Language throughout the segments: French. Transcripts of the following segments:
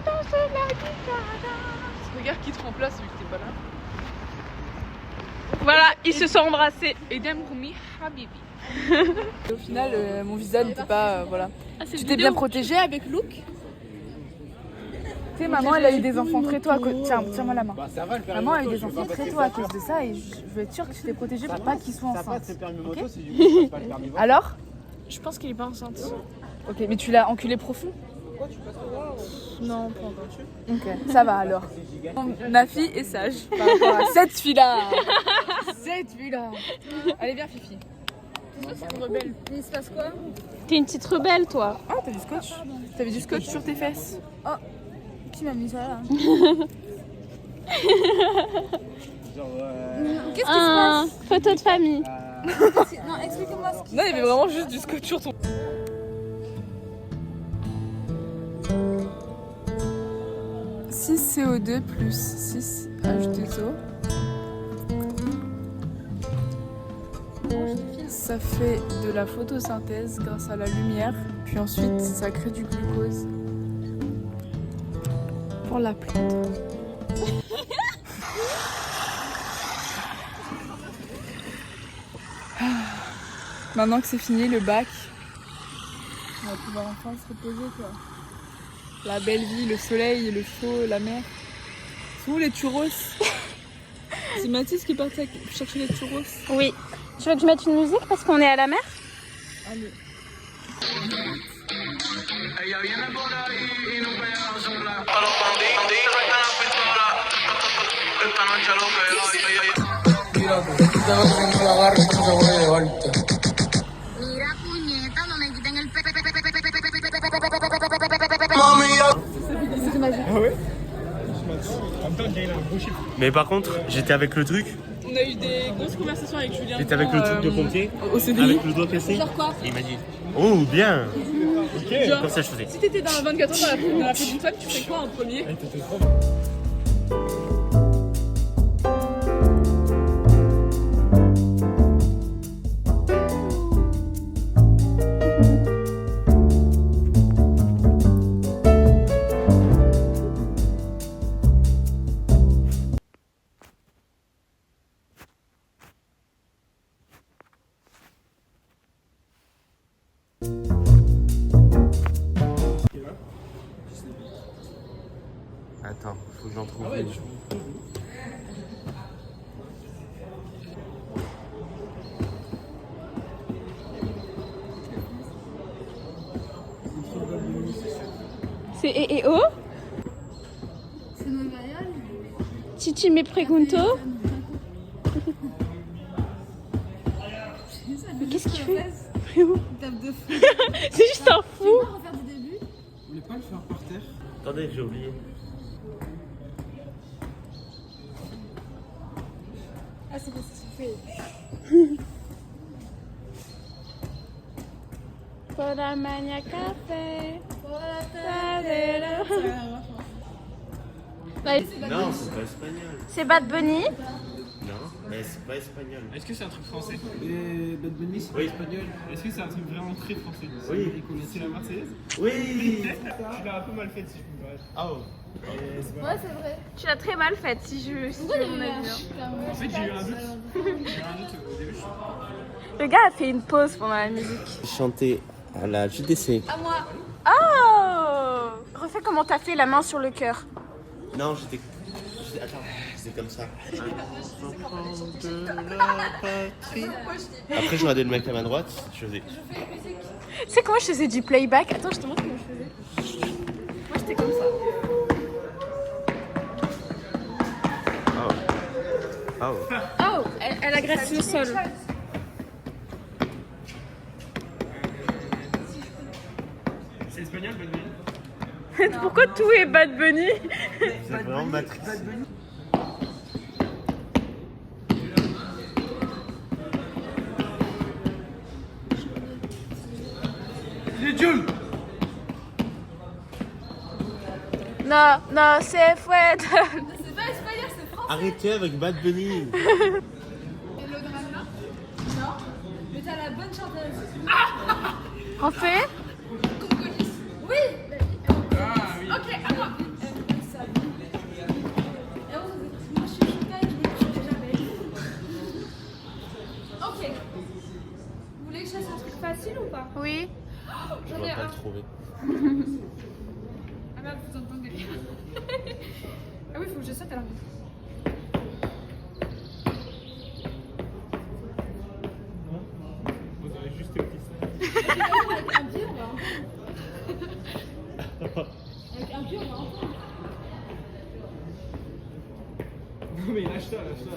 danser la guitare. Regarde qui te remplace vu que t'es pas là. Voilà, ils se sont embrassés. Et Rumi Habibi. Et au final, mon visa n'était pas. Voilà. Ah, Tu t'es bien protégée avec Luke? Tu sais, maman, elle a eu des enfants très tôt à cause. Tiens-moi la main. Maman a eu des enfants très tôt à cause de ça et je veux être sûre que tu t'es protégée pour pas qu'ils soient enceintes. Okay. Alors? Je pense qu'il est pas enceinte. Ok, mais tu l'as enculé profond? Non, pas encore. Ok, ça va alors. Ma fille est sage par rapport à cette fille-là. Cette fille-là. Allez, viens, Fifi. C'est une rebelle. Il se passe quoi? T'es une petite rebelle, toi. Ah, t'as du scotch? T'avais du scotch sur tes fesses? Oh, qui m'a mis ça là? Qu'est-ce qui se passe? Photo de famille. Non, expliquez-moi ce qui Non, il y avait vraiment juste du scotch sur ton... CO2 plus 6 H2O. Ça fait de la photosynthèse grâce à la lumière, puis ensuite ça crée du glucose pour la plante. Maintenant que c'est fini le bac, on va pouvoir enfin se reposer quoi. La belle vie, le soleil, le chaud, la mer. C'est où les churros? C'est Mathis qui est parti chercher les churros. Oui. Tu veux que je mette une musique parce qu'on est à la mer? Allez. Mais par contre, j'étais avec le truc. On a eu des grosses conversations avec Julien. J'étais avec le truc de pompier. Au CDI. Avec le doigt cassé. Genre quoi? Et il m'a dit oh bien. Genre, Comme ça je faisais. si t'étais dans 24 ans dans la peau d'une femme, tu ferais quoi en premier? Attends, faut que j'en trouve une. C'est EEO? C'est Nueva York. Chichi me pregunto. Mais qu'est-ce qu'il fait? Tape de fou. C'est juste un fou. On va refaire du début. Vous voulez pas le faire par terre? Attendez, j'ai oublié. Ah, c'est parce que tu fais. Pour la mania café. Non, c'est pas espagnol. C'est Bad Bunny. Non, mais c'est pas espagnol. Est-ce que c'est un truc français? Et Bad Bunny, c'est Oui. espagnol. Est-ce que c'est un truc vraiment très français? Oui. C'est la Marseillaise? Oui. Tu l'as un peu mal faite si je peux me permettre. Oh. Ouais, c'est vrai. Tu l'as très mal faite si je. Si Pourquoi tu il y veux a eu mon avis, hein. En fait, j'ai eu un doute. J'ai eu un doute au début. Le gars a fait une pause pendant la musique. Chanter à la JDC. À moi. Oh! Refais comment t'as fait la main sur le cœur. Non, attends, c'est comme ça. Après, je regardais le mec à ma droite, je faisais. Tu sais comment je faisais du playback? Attends, je te montre comment je faisais. Moi j'étais comme ça. Oh. Oh. Oh! Elle agresse le sol. C'est espagnol, Bad Bunny? Pourquoi tout est Bad Bunny? C'est vraiment Matrix. Non, non, c'est fouette. C'est pas espagnol, c'est français. Arrêtez avec Bad Bunny. Et le drama? Non. Mais t'as la bonne chanteuse. Refais. Oui. Ah oui. Ok, à moi. Je vais pas le trouver. Ah bah vous entendez. Ah oui, faut que je saute alors. Vous avez juste le petit. Avec un pied, on va Avec un pied, on va Non mais lâche ça, lâche ça.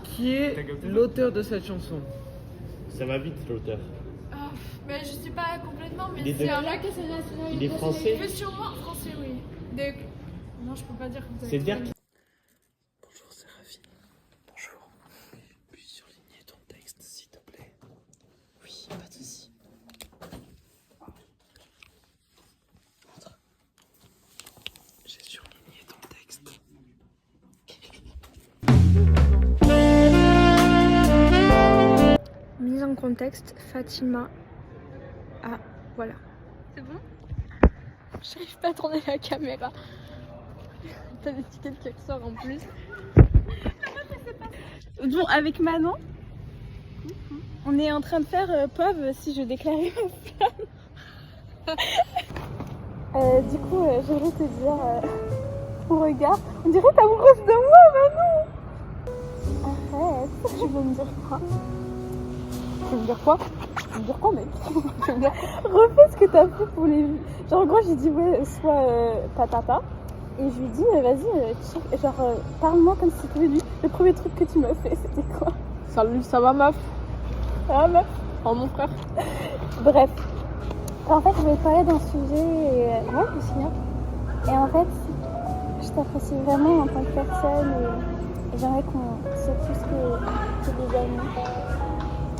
Qui est l'auteur de cette chanson? Ça va vite, l'auteur. Mais je sais pas complètement, mais Il est c'est de- un mec qui est national. Il est français? Il fait sûrement français, oui. Non, je peux pas dire. C'est dire Bonjour, c'est Rafi. Bonjour. Puis surligner ton texte, s'il te plaît. Oui, pas de soucis. Montre. J'ai surligné ton texte. Mise en contexte, Fatima. Ah, voilà. C'est bon? J'arrive pas à tourner la caméra. T'as des tickets de sort en plus. Bon, avec Manon, on est en train de faire POV si je déclarais ma flamme. Du coup, j'aimerais te dire, au regard, on dirait que t'es amoureuse de moi, Manon. Arrête, tu veux me dire quoi? Tu veux me dire quoi? Tu veux me dire quoi, mec? Tu veux me dire refais ce que t'as fait pour les... Genre, en gros, j'ai dit, ouais, soit patata. Et je lui dis, vas-y, parle-moi comme si c'était lui. Le premier truc que tu m'as fait, c'était quoi? Salut, ça va meuf? Ça va, meuf? Oh mon frère. Bref. En fait, je voulais te parler d'un sujet et... Ouais, je suis bien. Et en fait, je t'apprécie vraiment en tant que personne et j'aimerais qu'on soit plus que des amis.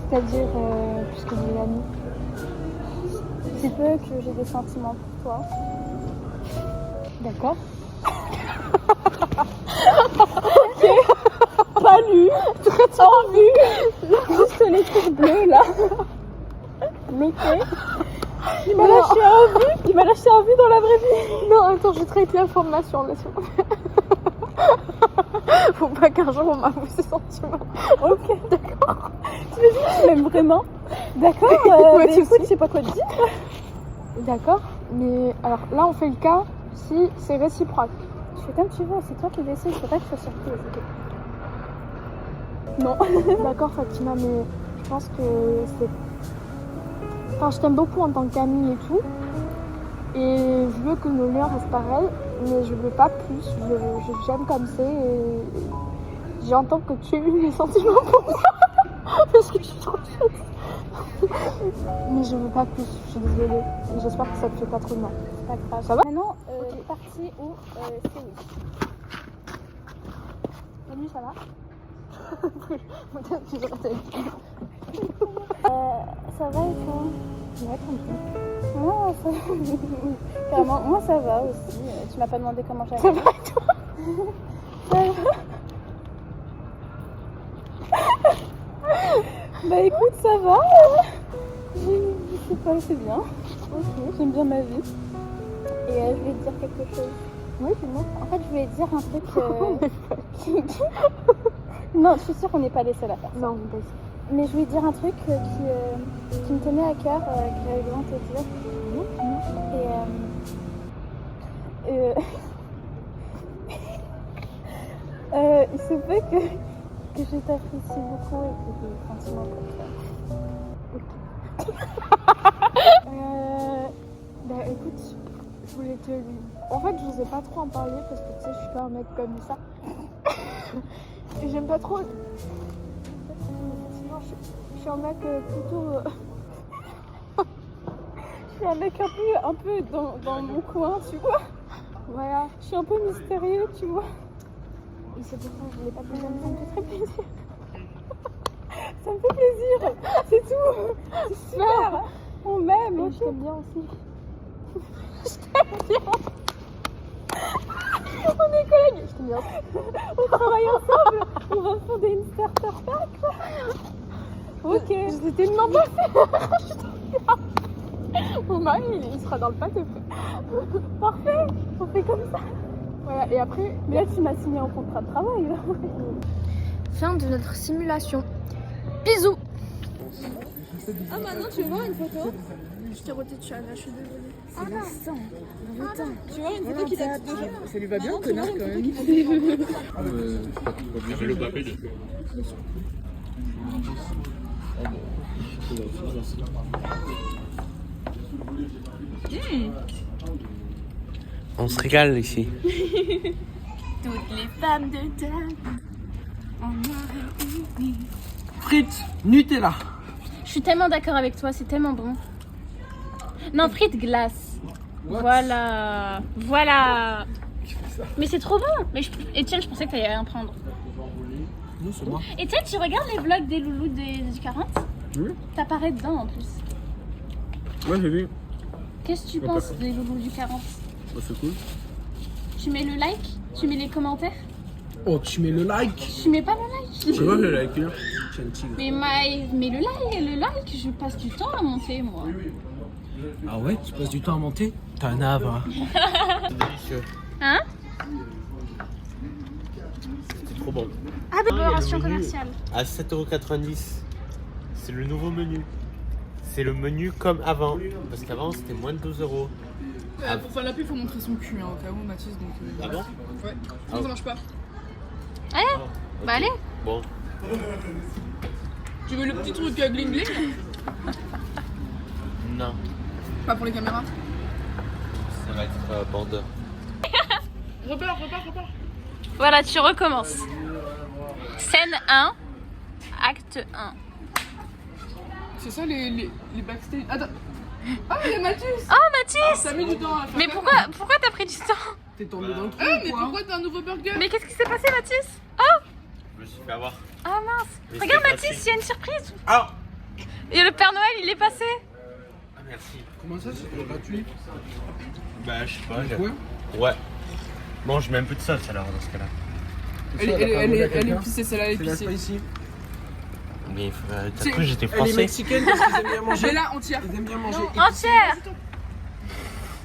C'est-à-dire plus que des amis. Tu peux que j'ai des sentiments pour toi. D'accord. Ok. Pas lu. Très en vue. Juste les trucs bleus là. Bloqué. Il m'a lâché en vue. Il m'a lâché en vue dans la vraie vie. Non, attends, je traite l'information là sur. Faut pas qu'un jour on m'avoue ses sentiments. Ok, d'accord. Tu me dis que tu m'aimes vraiment? D'accord. Ouais, Mais tu écoute, sais. je sais pas quoi te dire. D'accord, mais alors là on fait le cas si c'est réciproque. Tu fais comme tu veux. C'est toi qui décides. C'est pas que je sois surprise. Ok. Non. D'accord Fatima, mais je pense que c'est... Enfin, je t'aime beaucoup en tant qu'amie et tout. Et je veux que nos liens restent pareils, mais je veux pas plus. J'aime comme c'est et j'entends que tu as eu des sentiments pour moi. Parce que je suis trop chouette. Mais je veux pas plus, je suis désolée. Et j'espère que ça te fait pas trop de mal. C'est pas grave. Ça va? Maintenant, partie où c'est oui. Salut, ça va? Ça va et toi? Ouais, tranquille. Moi, ça va. Carrément, moi, ça va aussi. Tu m'as pas demandé comment j'allais. Ça va et toi? Ça va. Bah écoute, ça va. Je sais pas, c'est bien. Ok, j'aime bien ma vie. Et je voulais te dire quelque chose. Oui, dis-moi. En fait, je voulais te dire un truc Non, je suis sûre qu'on n'est pas les seuls à faire. Non, vas-y. Mais je voulais te dire un truc qui me tenait à cœur, que j'avais besoin de te dire. Et il se peut que je t'apprécie beaucoup et que j'ai des sentiments pour toi. Bah écoute, je voulais te... En fait, je n'osais pas trop en parler parce que tu sais, je suis pas un mec comme ça. Et j'aime pas trop... Sinon, je suis un mec plutôt... Je suis un mec un peu dans mon coin, tu vois. Voilà. Je suis un peu mystérieux, tu vois. Et c'est pour ça que je voulais pas te dire, ça me fait très plaisir. Ça me fait plaisir, c'est tout. C'est super. On m'aime. Et je t'aime bien aussi. On est collègues. Je t'aime bien. On travaille ensemble. On va fonder une starter pack. Ok. J'étais tellement pas fait. Mon mari, il sera dans le pâté. Parfait, on fait comme ça. Voilà, et après, mais là, tu m'as signé un contrat de travail. Là. Fin de notre simulation. Bisous. Ah, maintenant tu veux voir une photo? Je t'ai roté dessus, Anna, je suis désolée. Ah non. Tu veux voir une photo qui date de genre? Ça lui va bien, connard, quand même. Je le papé de. On se régale ici. Toutes les femmes de table. Frites, Nutella. Je suis tellement d'accord avec toi, c'est tellement bon. Non, frites glace. Voilà. Voilà. Mais c'est trop bon. Mais Etienne, je pensais que t'allais rien prendre. Non, c'est moi. Etienne, tu regardes les vlogs des loulous du 40 ? Oui. T'apparais dedans en plus. Ouais, j'ai vu. Qu'est-ce que tu penses des loulous du 40 ? Bah, c'est cool. Tu mets le like ? Tu mets les commentaires ? Oh, tu mets le like. Tu mets pas le like ? Je vois le like. Hein. J'ai un tigre. Mais le like, je passe du temps à monter moi. Ah ouais, tu passes du temps à monter? T'as un ave, hein. C'est délicieux. Hein ? C'est trop bon. Ah, Collaboration commerciale. À 7,90 €. C'est le nouveau menu. C'est le menu comme avant. Parce qu'avant c'était moins de 12 €. Pour faire la pub, il faut montrer son cul, hein, au cas où, Mathis. Donc, Ah bon? Ouais, sinon ça marche pas. Allez, bah allez. Bon. Tu veux le petit truc gling gling? Non. Pas pour les caméras. Ça va être bandeur. Repars. Voilà, tu recommences. Scène 1, acte 1. C'est ça les backstage. Attends. Ah, il y a Mathis! Oh Mathis! Ça met du temps à faire. Mais pourquoi t'as pris du temps? T'es tombé dans le trou, Mais quoi. pourquoi t'as un nouveau burger? Mais qu'est-ce qui s'est passé Mathis? Je me suis fait avoir. Ah mince! Mais Regarde c'est Mathis, il y a une surprise! Ah! Et le Père Noël il est passé! Ah, merci. Comment ça, c'est gratuit? Bah, je sais pas. Quoi? Ouais. Bon, je mets un peu de sauce alors dans ce cas-là. Elle est épicée, celle-là, elle est C'est la épicée. spicy. Mais t'as C'est- cru que j'étais Elle est français? mexicaine parce qu'ils aiment bien manger. J'ai là entière. Ils aiment bien manger. Entière!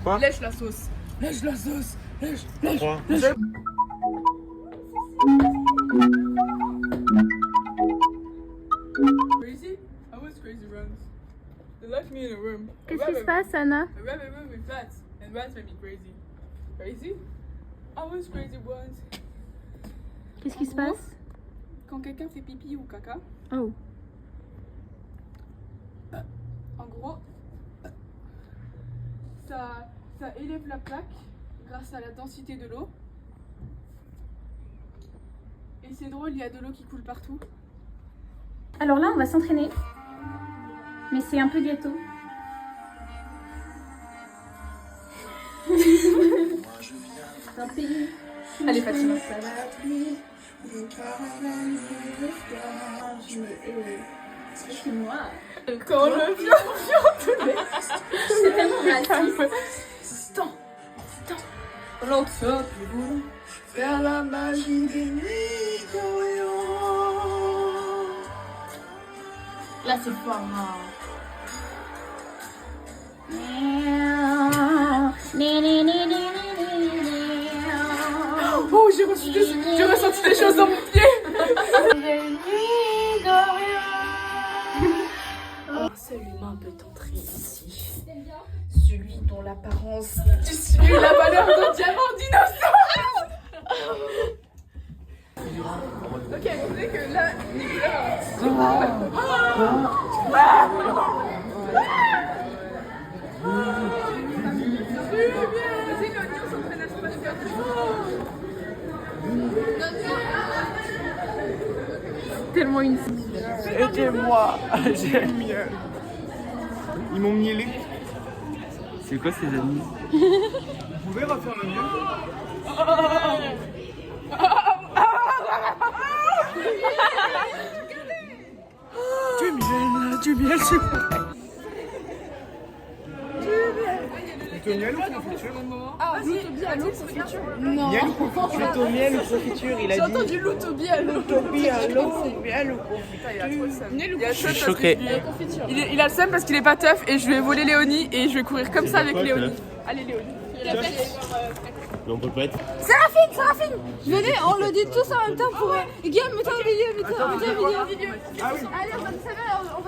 Quoi? Lèche la sauce. Lèche la sauce. Lèche. Quoi? Crazy? I was crazy once. They left me in a room. Qu'est-ce qui se passe Anna? A rabbit room with rats, and rats made me crazy. Crazy? I was crazy once. Qu'est-ce qui se passe? Quand quelqu'un fait pipi ou caca, Oh. en gros, ça élève la plaque grâce à la densité de l'eau. Et c'est drôle, il y a de l'eau qui coule partout. Alors là on va s'entraîner. Mais c'est un peu gâteau. Allez Fatima. Quand le vieux C'est tellement raciste. l'autre faire la magie des nuits d'Orient. Là c'est fort. Oh, j'ai ressenti des choses dans mon pied. Un seul humain peut entrer ici. Celui dont l'apparence Dissimule la valeur d'un diamant d'innocence. Ok, vous savez que là, Nicolas... Vas-y, l'audience s'entraîne à se passer. Tellement une. Aidez-moi, j'aime mieux. Ils m'ont mielé. C'est quoi ces amis? Vous pouvez refaire le mieux? Du miel, c'est bon. Plutôt miel ou confiture? Ah, Loutobi à l'eau, confiture. Non. Miel ou confiture? Plutôt miel ou confiture, il a dit. J'ai entendu Loutobi à l'eau. Loutobi à l'eau, miel ou confiture? Je suis choqué. Il a le seum parce qu'il est pas teuf et je lui ai volé Léonie et je vais courir comme ça avec quoi, Léonie. teuf? Allez Léonie. Mais on peut pas être. Séraphine, venez, on le dit tous en même temps pour... Guillaume, mets-toi en vidéo, mets-toi en vidéo. Ah oui. Allez, on va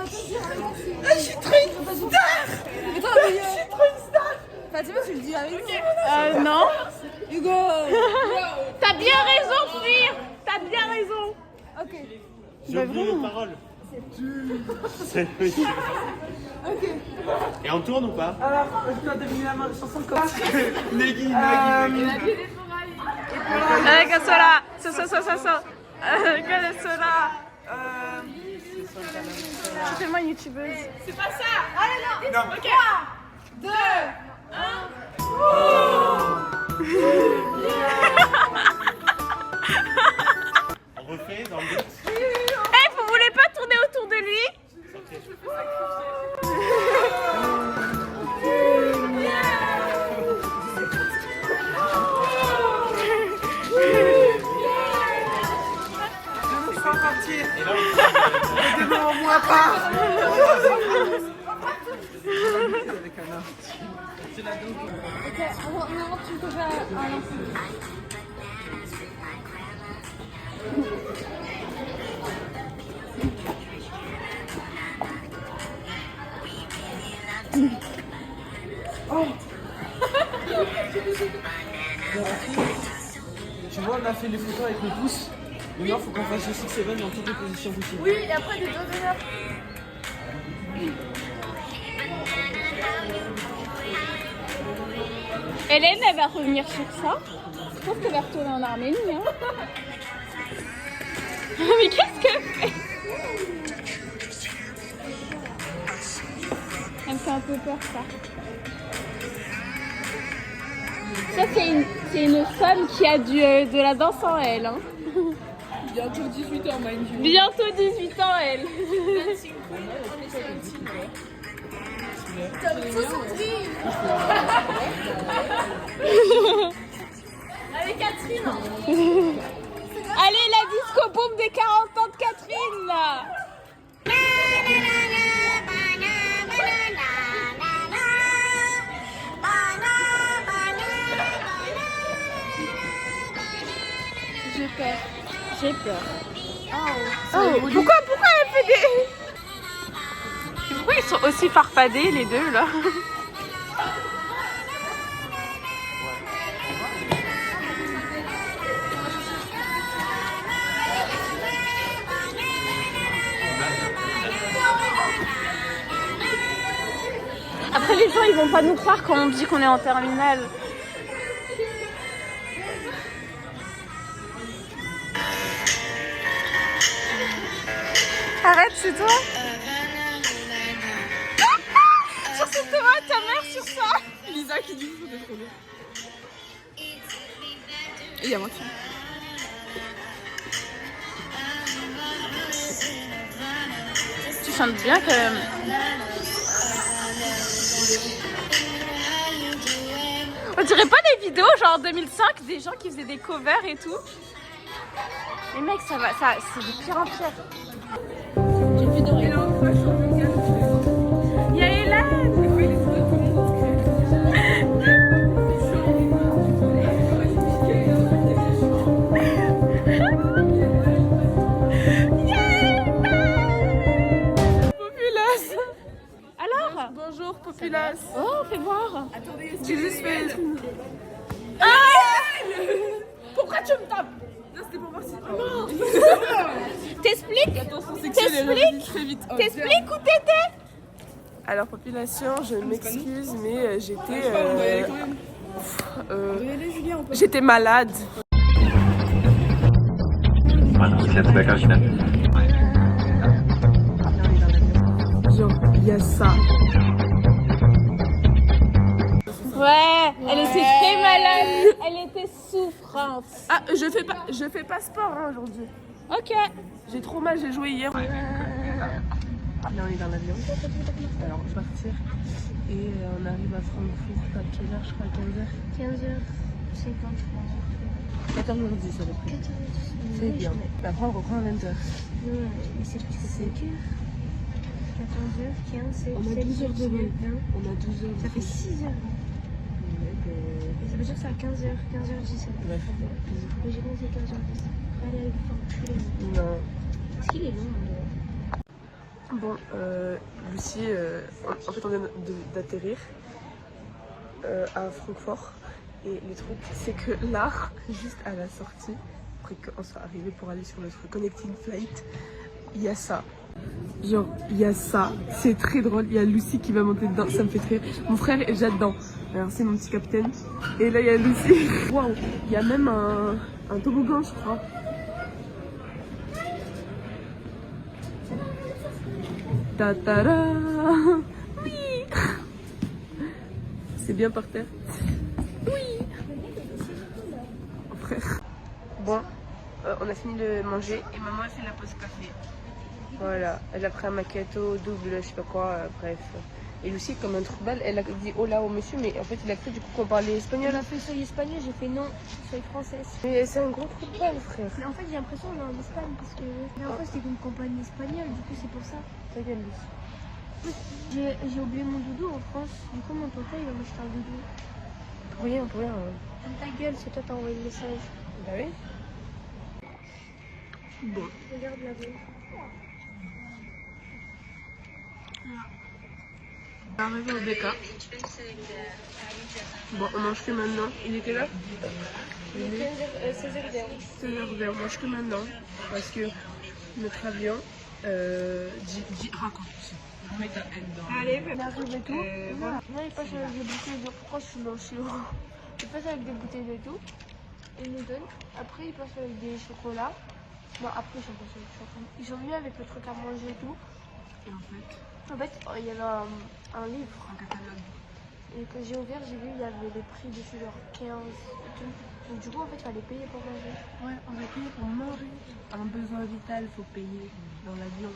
te dire un merci. Je suis trop une star. Mets-toi en vidéo. Je suis trop une star. Fatima, tu le dis avec nous. Non. Hugo. T'as bien raison, Fuir. T'as bien raison. Ok. J'ai oublié les paroles. C'est Ok. Et on tourne ou pas? Alors, je dois deviner la chanson comme ça. Nagui. Que cela. Que cela. Je suis tellement youtubeuse. Non. 2, 1. On refait dans le but. Eh, vous voulez pas tourner autour de lui? Je me sens partir. Ne demande-moi pas. Avec un arbre. Ok, maintenant tu peux faire un lancement. Tu vois, on a fait les photos avec le pouce. Maintenant, il faut qu'on fasse le 6-7 dans toutes les positions possibles. Oui, et après des doigts d'honneur. Hélène, elle va revenir sur ça. Je pense qu'elle va retourner en Arménie. Hein. Mais qu'est-ce qu'elle fait? Elle me fait un peu peur, ça. Ça, c'est une femme qui a de la danse en elle. Hein. Bientôt 18 ans, mind you. Bientôt 18 ans, elle. Avec Catherine. Allez, la disco boom des 40 ans de Catherine, là. J'ai peur. J'ai peur. Oh, pourquoi elle fait des... Pourquoi ils sont aussi farfadés, les deux, là? Après, les gens, ils vont pas nous croire quand on dit qu'on est en terminale. Arrête, c'est toi. Sur ce toi, ta mère sur ça. Lisa qui dit que c'était trop bien. Et il y a moi qui. Tu chantes bien quand même. On dirait pas des vidéos genre en 2005, des gens qui faisaient des covers et tout. Les mecs, ça va, ça, c'est de pire en pire. Il y a Hélène. Populace. Alors? Bonjour, Populace. Oh, fais voir. J'ai juste fait. Pourquoi tu me tapes? Non, c'était pour voir si. T'expliques? Attention sexuelle est revenue très vite. Oh, T'expliques où t'étais? Alors population, je m'excuse, mais j'étais j'étais malade. Genre, il y a ça. Ouais, elle était très malade. Elle était souffrante. Ah, je fais pas sport hein, aujourd'hui. Ok. J'ai trop mal, j'ai joué hier. Là, on est dans l'avion. Alors, je vais partir. Et on arrive à Francfort à quelle heure? Je crois à 15h. 15h50, je pense. 14h10 à peu près. 14h10. C'est bien. Après, on reprend à 20h. Non, mais c'est plus que 5h. 14h, 15, 16, On a 17, 12 heures de vol. 20. On a 12 heures. Ça fait 6 heures. Et ça veut dire que c'est à 15h, 15h10. Bref. Mais j'ai pensé 15h10. Allez, avec le temps. Non. Est-ce qu'il est long? Bon, Lucie, en fait, on vient d'atterrir à Francfort. Et le truc, c'est que là, juste à la sortie, après qu'on soit arrivé pour aller sur notre connecting flight, il y a ça. Genre, il y a ça. C'est très drôle. Il y a Lucie qui va monter dedans. Ça me fait très rire. Mon frère est déjà dedans. Alors, c'est mon petit capitaine. Et là, il y a Lucie. Waouh. Il y a même un toboggan, je crois. Ta-ta-da. Oui. C'est bien par terre. Oui. Frère. Bon, on a fini de manger et maman a fait la pause café. Voilà, elle a pris un macchiato double, je sais pas quoi, bref. Et Lucie, comme un trouble, elle a dit hola au monsieur, mais en fait il a cru du coup qu'on parlait espagnol. Elle a fait soy espagnol, j'ai fait non, soy française. Mais c'est un gros trouble, frère. Mais en fait, j'ai l'impression qu'on est en Espagne parce que la dernière fois c'était une compagnie espagnole, du coup c'est pour ça. Ta gueule, Lucie. J'ai oublié mon doudou en France, du coup mon papa il va m'acheter un doudou. Pour rien, pour rien. Ta gueule, c'est toi qui as envoyé le message. Bah oui. Bon. Regarde là-bas. On est arrivé au BK. Bon, on mange que maintenant. Il était là? Il est 16h20. 16h20, on mange que maintenant. Parce que notre avion, raconte. Allez, on arrive et tout. Non, il passe avec des bouteilles d'eau. Pourquoi je suis dans le chiour? Il passe avec des bouteilles de tout. Il nous donne. Après, il passe avec des chocolats. Non, après, ils sont passés avec des chocolats. Ils sont venus avec le truc à manger et tout. Et en fait, Il y avait un livre. un catalogue. Et que j'ai ouvert, j'ai vu, il y avait les prix dessus, genre 15 et tout. Donc, du coup, en fait, il fallait payer pour manger. Ouais, on a payé pour manger. Un besoin vital, il faut payer dans l'avion.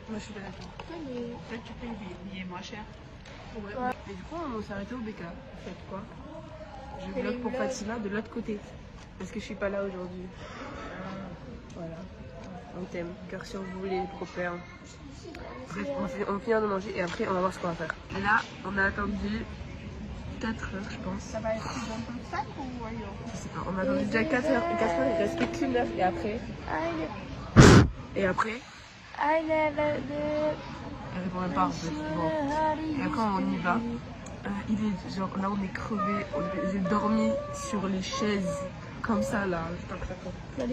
Moi, je suis pas d'accord. Ouais, mais... Là, tu payes le billet moins cher. Ouais. Ouais. Et du coup, on s'est arrêté au BK. Faites quoi? Je Et vlog les pour vlogs. Fatima de l'autre côté. Parce que je suis pas là aujourd'hui. Voilà. On t'aime. Cœur sur vous, les propères. Bref, on finit de manger et après, on va voir ce qu'on va faire. Là, on a attendu 4 heures, je pense. Ça va être dans ton sac ou ailleurs? Je sais pas. On a attendu déjà 4 heures. 4 heures, il reste plus qu'une heure. Et après? Et après? Elle répond même pas en fait. Bon. Et après, on y va. Il est genre là, on est crevé. J'ai dormi sur les chaises. Comme ça là.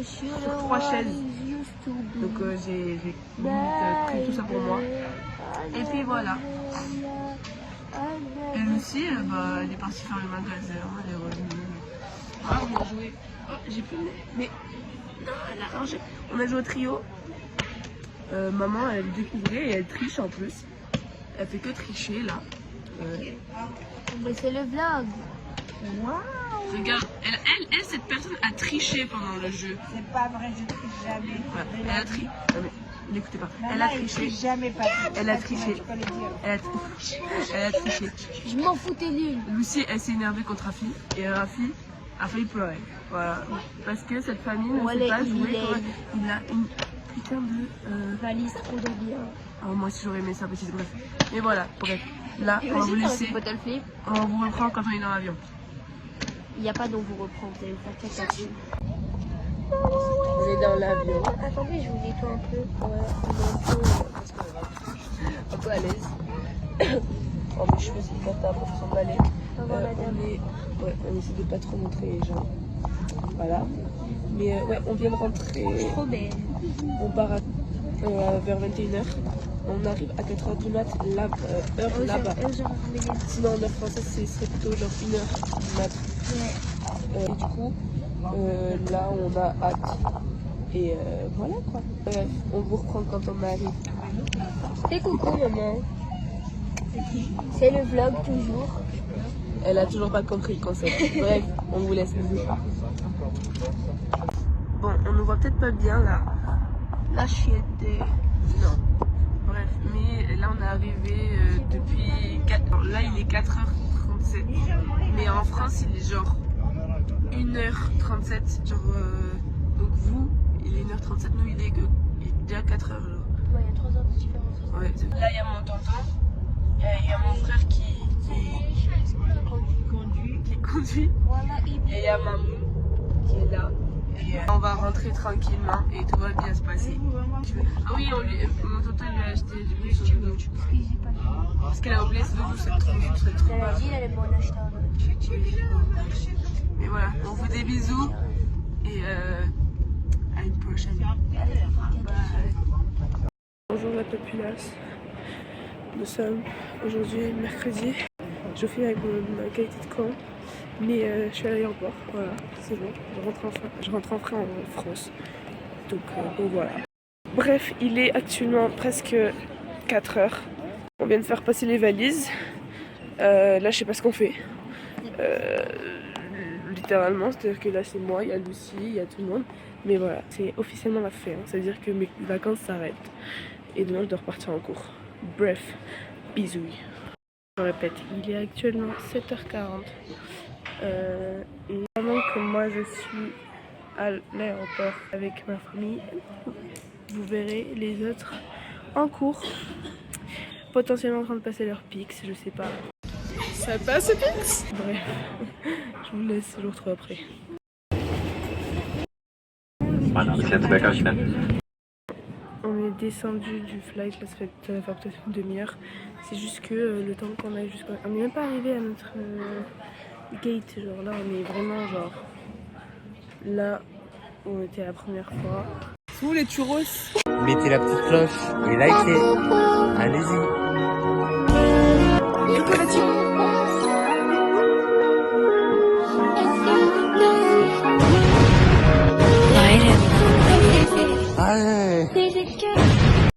Sur 3 chaises. Donc j'ai limite pris tout ça pour moi. Et puis voilà. Et Lucie, elle est partie faire le magasin. Elle est revenue. Ah, on a joué. Oh, j'ai plus le nez. Mais non, elle a rangé. On a joué au trio. Maman, elle découvrait et elle triche en plus. Elle fait que tricher là. Mais c'est le vlog. Regarde, elle, cette personne a triché pendant le jeu. C'est pas vrai, je triche jamais. Ouais, elle a triché. N'écoutez pas. Elle a triché. Jamais pas. Elle a triché. Elle a triché. Je m'en fous, t'es nul. Lucie, elle s'est énervée contre Rafi. Et Rafi a failli pleurer. Voilà. Parce que cette famille ne sait pas jouer. Il a une putain de valise trop de bien. Oh, moi aussi j'aurais aimé ça, petite bref. Mais voilà, bref. Là, on va vous laisser. Bottle flip. On vous reprend quand on est dans l'avion. Il n'y a pas d'on vous reprend, vous allez vous faire caca. On est dans l'avion. Attendez, je vous nettoie un peu. Ouais, un peu à l'aise. Oh, mes cheveux c'est cata pour s'emballer. On essaie de pas trop montrer les gens. Voilà. Mais ouais, on vient de rentrer. Trop belle. On part vers 21h. On arrive à 4h du mat, heure là-bas. Sinon en heure française, ce serait plutôt genre 1h du mat. Ouais. Et du coup, là on a hâte. Et voilà quoi. Bref, on vous reprend quand on arrive. Et coucou maman. C'est le vlog toujours. Elle a toujours pas compris le concept. Bref, on vous laisse. Bon, on nous voit peut-être pas bien là. La chienne des... Non. Bref, mais là on est arrivé depuis... Là il est 4h37. Mais en France il est genre 1h37. Genre, donc vous, il est 1h37, nous il est déjà 4h. Genre. Ouais, il y a 3 heures de différence. Ouais, là il y a mon tonton, il y a mon frère qui conduit. Et il y a maman qui est là. Et on va rentrer tranquillement et tout va bien se passer. Ah oui, mon tonton lui a acheté du coup son doudou. Parce qu'elle a oublié ce doudou, c'est trop Elle a dit elle est bonne acheteur. Mais voilà, on vous des bisous et à une prochaine. Bye. Bonjour la populace. Nous sommes aujourd'hui mercredi. Je fais avec ma qualité de camp. Mais je suis à l'aéroport, voilà, c'est bon, je rentre enfin en France. Donc bon voilà. Bref, il est actuellement presque 4h. On vient de faire passer les valises. Là je sais pas ce qu'on fait. Littéralement, c'est-à-dire que là c'est moi, il y a Lucie, il y a tout le monde. Mais voilà, c'est officiellement la fin, c'est-à-dire que mes vacances s'arrêtent. Et demain je dois repartir en cours. Bref, bisous. Je répète, il est actuellement 7h40. Et pendant que moi je suis à l'aéroport avec ma famille, vous verrez les autres en cours, potentiellement en train de passer leur PIX, je sais pas. Ça passe PIX? Bref, je vous laisse, je vous retrouve après. On est descendu du flight, là ça va faire peut-être une demi-heure. C'est juste que le temps qu'on a jusqu'à... On n'est même pas arrivé à notre gate, genre là on est vraiment genre là où on était la première fois. Où les churros? Mettez la petite cloche et likez. Allez-y. Et